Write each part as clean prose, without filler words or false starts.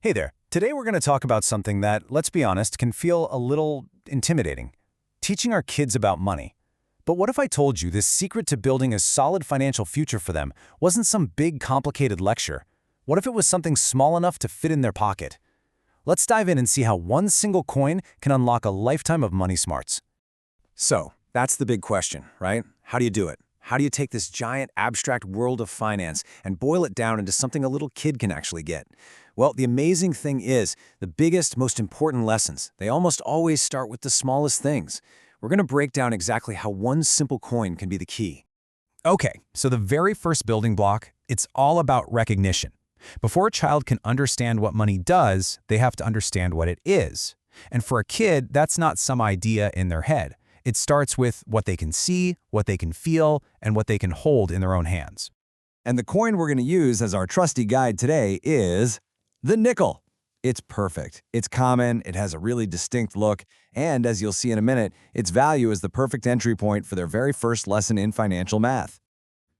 Hey there. Today we're going to talk about something that, let's be honest, can feel a little intimidating. Teaching our kids about money. But what if I told you this secret to building a solid financial future for them wasn't some big, complicated lecture? What if it was something small enough to fit in their pocket? Let's dive in and see how one single coin can unlock a lifetime of money smarts. So, that's the big question, right? How do you do it? How do you take this giant, abstract world of finance and boil it down into something a little kid can actually get? Well, the amazing thing is, the biggest, most important lessons, they almost always start with the smallest things. We're going to break down exactly how one simple coin can be the key. Okay, so the very first building block, it's all about recognition. Before a child can understand what money does, they have to understand what it is. And for a kid, that's not some idea in their head. It starts with what they can see, what they can feel, and what they can hold in their own hands. And the coin we're going to use as our trusty guide today is the nickel. It's perfect. It's common, it has a really distinct look, and as you'll see in a minute, its value is the perfect entry point for their very first lesson in financial math.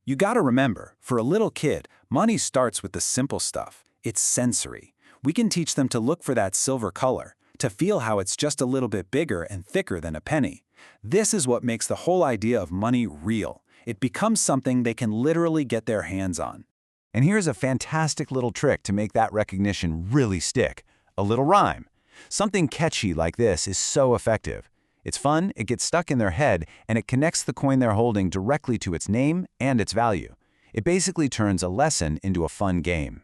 You gotta remember, for a little kid, money starts with the simple stuff. It's sensory. We can teach them to look for that silver color, to feel how it's just a little bit bigger and thicker than a penny. This is what makes the whole idea of money real. It becomes something they can literally get their hands on. And here's a fantastic little trick to make that recognition really stick. A little rhyme. Something catchy like this is so effective. It's fun, it gets stuck in their head, and it connects the coin they're holding directly to its name and its value. It basically turns a lesson into a fun game.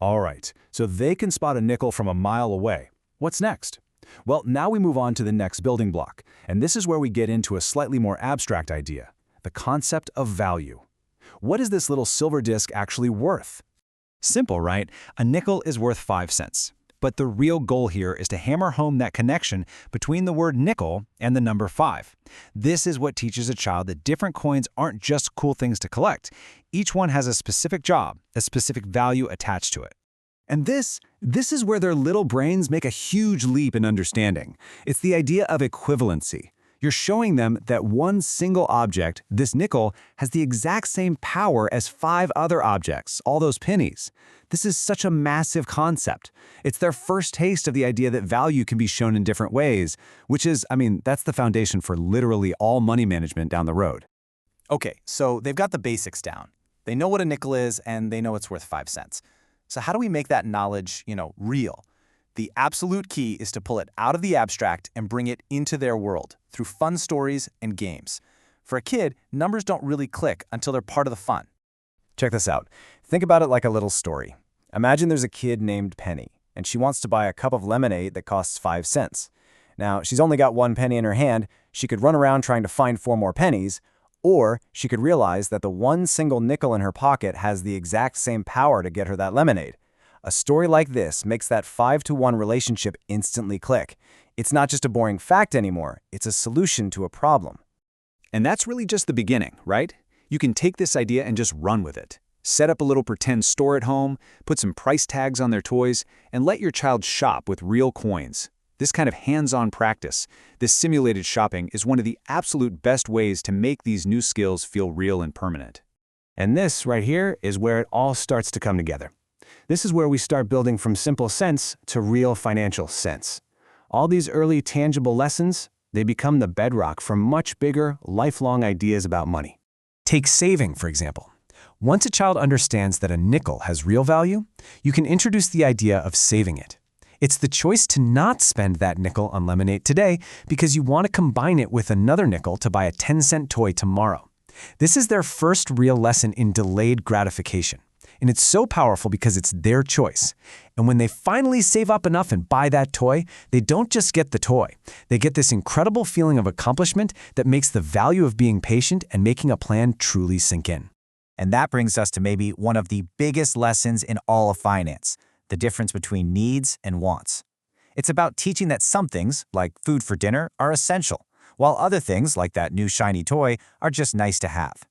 All right, so they can spot a nickel from a mile away. What's next? Well, now we move on to the next building block, and this is where we get into a slightly more abstract idea, the concept of value. What is this little silver disc actually worth? Simple, right? A nickel is worth 5 cents. But the real goal here is to hammer home that connection between the word nickel and the number 5. This is what teaches a child that different coins aren't just cool things to collect. Each one has a specific job, a specific value attached to it. And this is where their little brains make a huge leap in understanding. It's the idea of equivalency. You're showing them that one single object, this nickel, has the exact same power as 5 other objects, all those pennies. This is such a massive concept. It's their first taste of the idea that value can be shown in different ways, which is, that's the foundation for literally all money management down the road. Okay, so they've got the basics down. They know what a nickel is, and they know it's worth 5 cents. So how do we make that knowledge, real? The absolute key is to pull it out of the abstract and bring it into their world through fun stories and games. For a kid, numbers don't really click until they're part of the fun. Check this out. Think about it like a little story. Imagine there's a kid named Penny, and she wants to buy a cup of lemonade that costs 5 cents. Now, she's only got 1 penny in her hand. She could run around trying to find 4 more pennies, or she could realize that the one single nickel in her pocket has the exact same power to get her that lemonade. A story like this makes that 5-to-1 relationship instantly click. It's not just a boring fact anymore, it's a solution to a problem. And that's really just the beginning, right? You can take this idea and just run with it. Set up a little pretend store at home, put some price tags on their toys, and let your child shop with real coins. This kind of hands-on practice, this simulated shopping, is one of the absolute best ways to make these new skills feel real and permanent. And this right here is where it all starts to come together. This is where we start building from simple sense to real financial sense. All these early tangible lessons, they become the bedrock for much bigger, lifelong ideas about money. Take saving, for example. Once a child understands that a nickel has real value, you can introduce the idea of saving it. It's the choice to not spend that nickel on lemonade today because you want to combine it with another nickel to buy a 10-cent toy tomorrow. This is their first real lesson in delayed gratification. And it's so powerful because it's their choice. And when they finally save up enough and buy that toy, they don't just get the toy. They get this incredible feeling of accomplishment that makes the value of being patient and making a plan truly sink in. And that brings us to maybe one of the biggest lessons in all of finance, the difference between needs and wants. It's about teaching that some things, like food for dinner, are essential, while other things, like that new shiny toy, are just nice to have.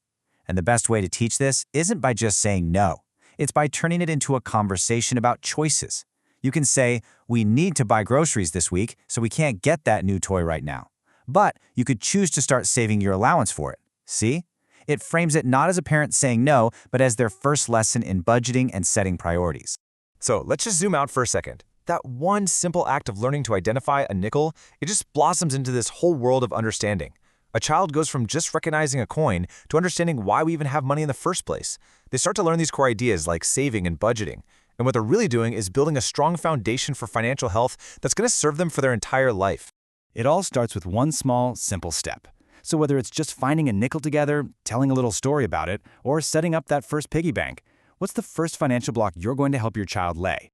And the best way to teach this isn't by just saying no. It's by turning it into a conversation about choices. You can say, we need to buy groceries this week, so we can't get that new toy right now. But you could choose to start saving your allowance for it. See? It frames it not as a parent saying no, but as their first lesson in budgeting and setting priorities. So let's just zoom out for a second. That one simple act of learning to identify a nickel, it just blossoms into this whole world of understanding. A child goes from just recognizing a coin to understanding why we even have money in the first place. They start to learn these core ideas like saving and budgeting. And what they're really doing is building a strong foundation for financial health that's going to serve them for their entire life. It all starts with one small, simple step. So whether it's just finding a nickel together, telling a little story about it, or setting up that first piggy bank, what's the first financial block you're going to help your child lay?